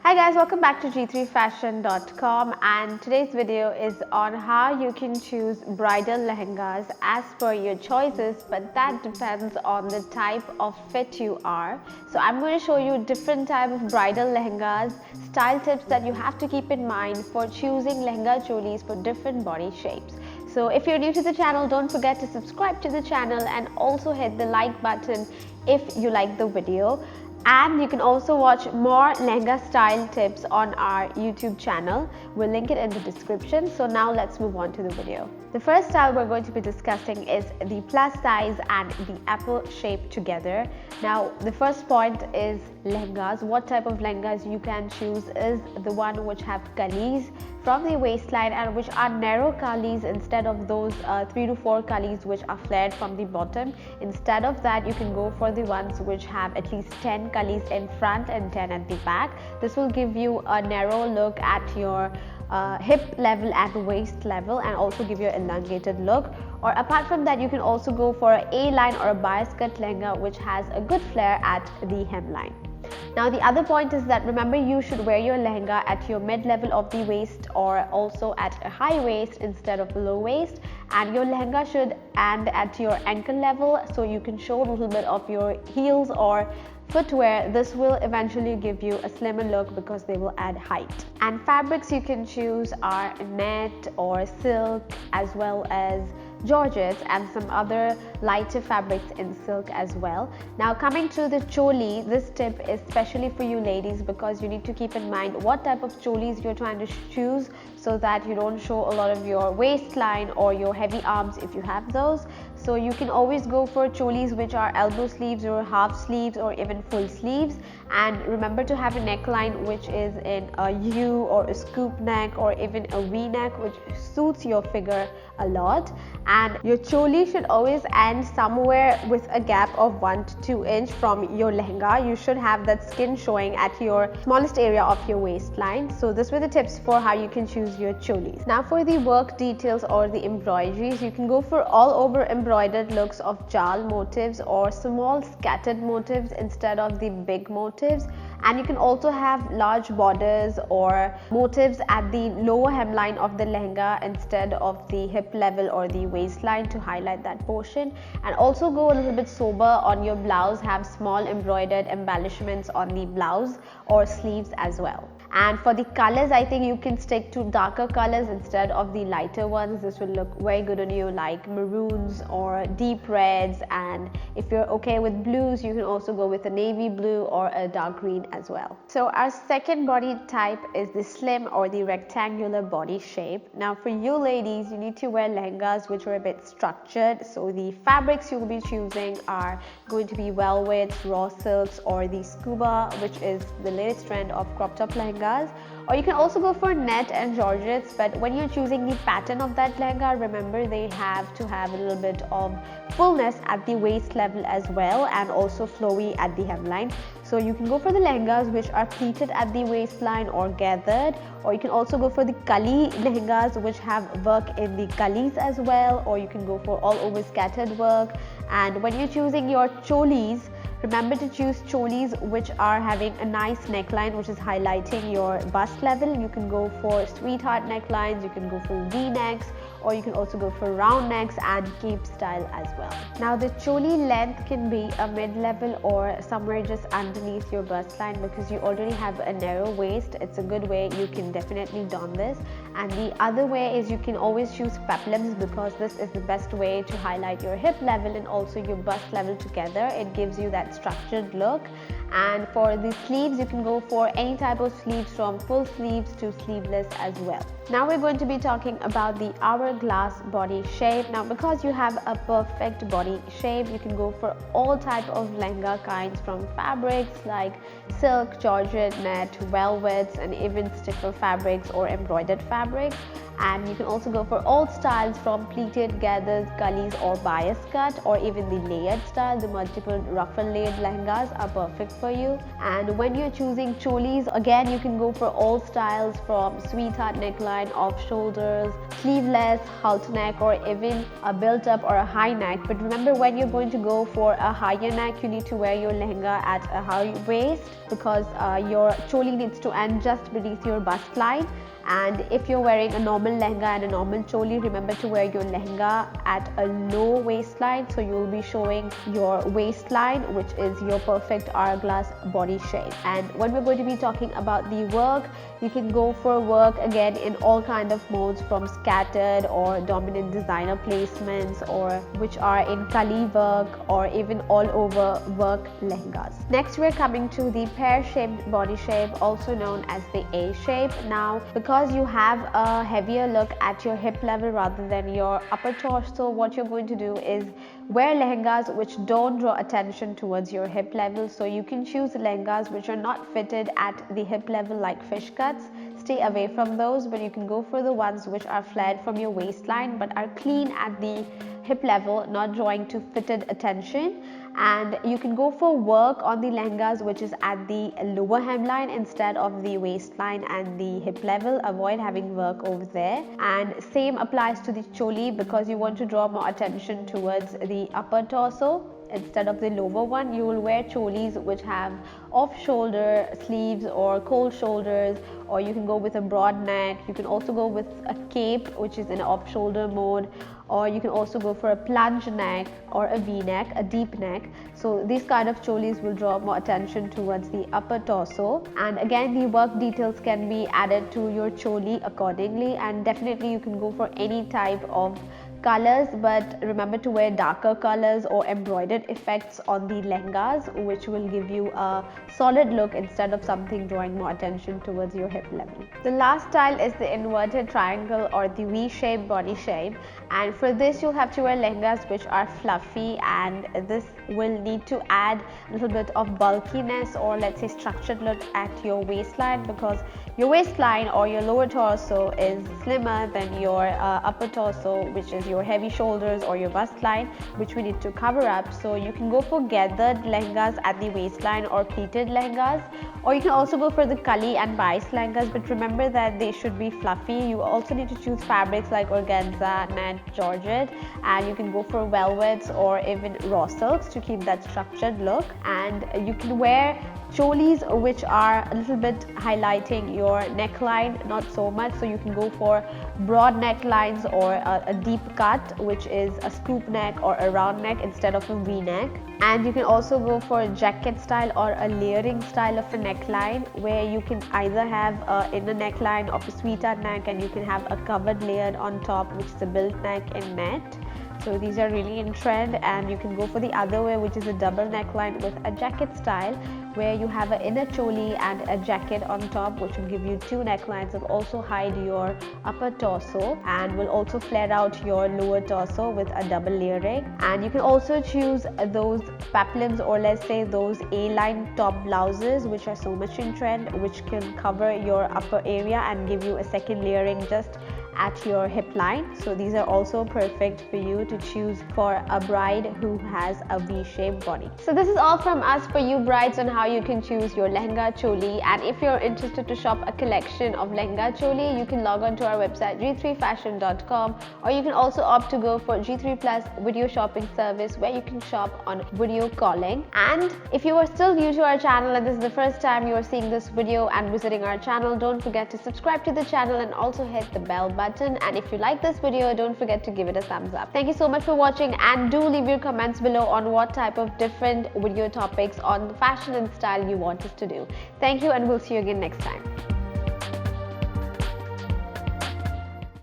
Hi guys, welcome back to g3fashion.com, and today's video is on how you can choose bridal lehengas as per your choices, but that depends on the type of fit you are. So I'm going to show you different type of bridal lehengas, style tips that you have to keep in mind for choosing lehenga cholis for different body shapes. So if you're new to the channel, don't forget to subscribe to the channel and also hit the like button if you like the video. And you can also watch more lehenga style tips on our YouTube channel. We'll link it in the description. So now let's move on to the video. The first style we're going to be discussing is the plus size and the apple shape together. Now the first point is lehengas. What type of lehengas you can choose is the one which have kalis from the waistline and which are narrow kalis instead of those 3 to 4 kalis which are flared from the bottom. Instead of that, you can go for the ones which have at least 10 kalis in front and 10 at the back. This will give you a narrow look at your hip level and waist level, and also give you an elongated look. Or apart from that, you can also go for an A-line or a bias cut lehenga which has a good flare at the hemline. Now the other point is that remember, you should wear your lehenga at your mid level of the waist or also at a high waist instead of low waist, and your lehenga should end at your ankle level so you can show a little bit of your heels or footwear. This will eventually give you a slimmer look because they will add height. And fabrics you can choose are net or silk, as well as georgettes and some other lighter fabrics in silk as well. Now coming to the choli, this tip is especially for you ladies because you need to keep in mind what type of cholis you're trying to choose so that you don't show a lot of your waistline or your heavy arms if you have those. So you can always go for cholis which are elbow sleeves or half sleeves or even full sleeves, and remember to have a neckline which is in a U or a scoop neck or even a V neck, which suits your figure a lot. And your choli should always end somewhere with a gap of 1 to 2 inch from your lehenga. You should have that skin showing at your smallest area of your waistline. So this were the tips for how you can choose your cholis. Now for the work details or the embroideries, you can go for all over embroidered looks of jal motifs or small scattered motifs instead of the big motifs. And you can also have large borders or motifs at the lower hemline of the lehenga instead of the hip level or the waistline to highlight that portion. And also go a little bit sober on your blouse, have small embroidered embellishments on the blouse or sleeves as well. And for the colors, I think you can stick to darker colors instead of the lighter ones. This will look very good on you, like maroons or deep reds. And if you're okay with blues, you can also go with a navy blue or a dark green as well. So our second body type is the slim or the rectangular body shape. Now for you ladies, you need to wear lehengas which are a bit structured. So the fabrics you will be choosing are going to be velvets, raw silks, or the scuba, which is the latest trend of crop top lehengas. Or you can also go for net and georgettes, but when you're choosing the pattern of that lehenga, remember they have to have a little bit of fullness at the waist level as well, and also flowy at the hemline. So you can go for the lehengas which are pleated at the waistline or gathered, or you can also go for the kali lehengas which have work in the kalis as well, or you can go for all over scattered work. And when you're choosing your cholis, remember to choose cholis which are having a nice neckline which is highlighting your bust level. You can go for sweetheart necklines, you can go for V-necks, or you can also go for round necks and cape style as well. Now the choli length can be a mid-level or somewhere just underneath your bust line because you already have a narrow waist. It's a good way you can definitely don this. And the other way is you can always choose peplums because this is the best way to highlight your hip level and also your bust level together. It gives you that structured look. And for the sleeves, you can go for any type of sleeves from full sleeves to sleeveless as well. Now we're going to be talking about the hourglass body shape. Now because you have a perfect body shape, you can go for all type of lehenga kinds from fabrics like silk, georgette, net, velvets, and even stiffer fabrics or embroidered fabrics. And you can also go for all styles from pleated, gathers, kalis, or bias cut, or even the layered style. The multiple ruffle layered lehengas are perfect for for you. And when you're choosing cholis, again you can go for all styles from sweetheart neckline, off shoulders, sleeveless, halter neck, or even a built up or a high neck. But remember, when you're going to go for a higher neck, you need to wear your lehenga at a high waist, because your choli needs to end just beneath your bust line. And if you're wearing a normal lehenga and a normal choli, remember to wear your lehenga at a low waistline, so you'll be showing your waistline, which is your perfect hourglass body shape. And when we're going to be talking about the work, you can go for work again in all kind of modes, from scattered or dominant designer placements, or which are in kali work, or even all over work lehengas. Next, we're coming to the pear shaped body shape, also known as the A shape. Now, because you have a heavier look at your hip level rather than your upper torso, what you're going to do is wear lehengas which don't draw attention towards your hip level. So you can choose lehengas which are not fitted at the hip level, like fish cuts. Stay away from those, but you can go for the ones which are flared from your waistline but are clean at the hip level, not drawing to fitted attention. And you can go for work on the lehengas which is at the lower hemline instead of the waistline and the hip level. Avoid having work over there. And same applies to the choli, because you want to draw more attention towards the upper torso instead of the lower one. You will wear cholis which have off shoulder sleeves or cold shoulders, or you can go with a broad neck. You can also go with a cape which is in off shoulder mode, or you can also go for a plunge neck or a V-neck, a deep neck. So these kind of cholis will draw more attention towards the upper torso. And again, the work details can be added to your choli accordingly. And definitely you can go for any type of colors, but remember to wear darker colors or embroidered effects on the lehengas, which will give you a solid look instead of something drawing more attention towards your hip level. The last style is the inverted triangle or the V-shaped body shape, and for this you'll have to wear lehengas which are fluffy, and this will need to add a little bit of bulkiness, or let's say structured look at your waistline, because your waistline or your lower torso is slimmer than your upper torso, which is your heavy shoulders or your bust line, which we need to cover up. So you can go for gathered lehengas at the waistline or pleated lehengas, or you can also go for the kali and bias lehengas, but remember that they should be fluffy. You also need to choose fabrics like organza, net, georgette, and you can go for velvets or even raw silks to keep that structured look. And you can wear cholis which are a little bit highlighting your neckline, not so much, so you can go for broad necklines or a deep cut, which is a scoop neck or a round neck instead of a V-neck. And you can also go for a jacket style or a layering style of a neckline, where you can either have an inner neckline of a sweetheart neck, and you can have a covered layered on top, which is a built neck in net. So these are really in trend. And you can go for the other way, which is a double neckline with a jacket style, where you have an inner choli and a jacket on top, which will give you two necklines and also hide your upper torso, and will also flare out your lower torso with a double layering. And you can also choose those peplums, or let's say those A-line top blouses, which are so much in trend, which can cover your upper area and give you a second layering just at your hip line. So these are also perfect for you to choose for a bride who has a V-shaped body. So this is all from us for you brides on how you can choose your lehenga choli. And if you're interested to shop a collection of lehenga choli, you can log on to our website g3fashion.com, or you can also opt to go for G3 Plus video shopping service, where you can shop on video calling. And if you are still new to our channel and this is the first time you are seeing this video and visiting our channel, don't forget to subscribe to the channel and also hit the bell button. And if you like this video, don't forget to give it a thumbs up. Thank you so much for watching, and do leave your comments below on what type of different video topics on fashion and style you want us to do. Thank you, and we'll see you again next time.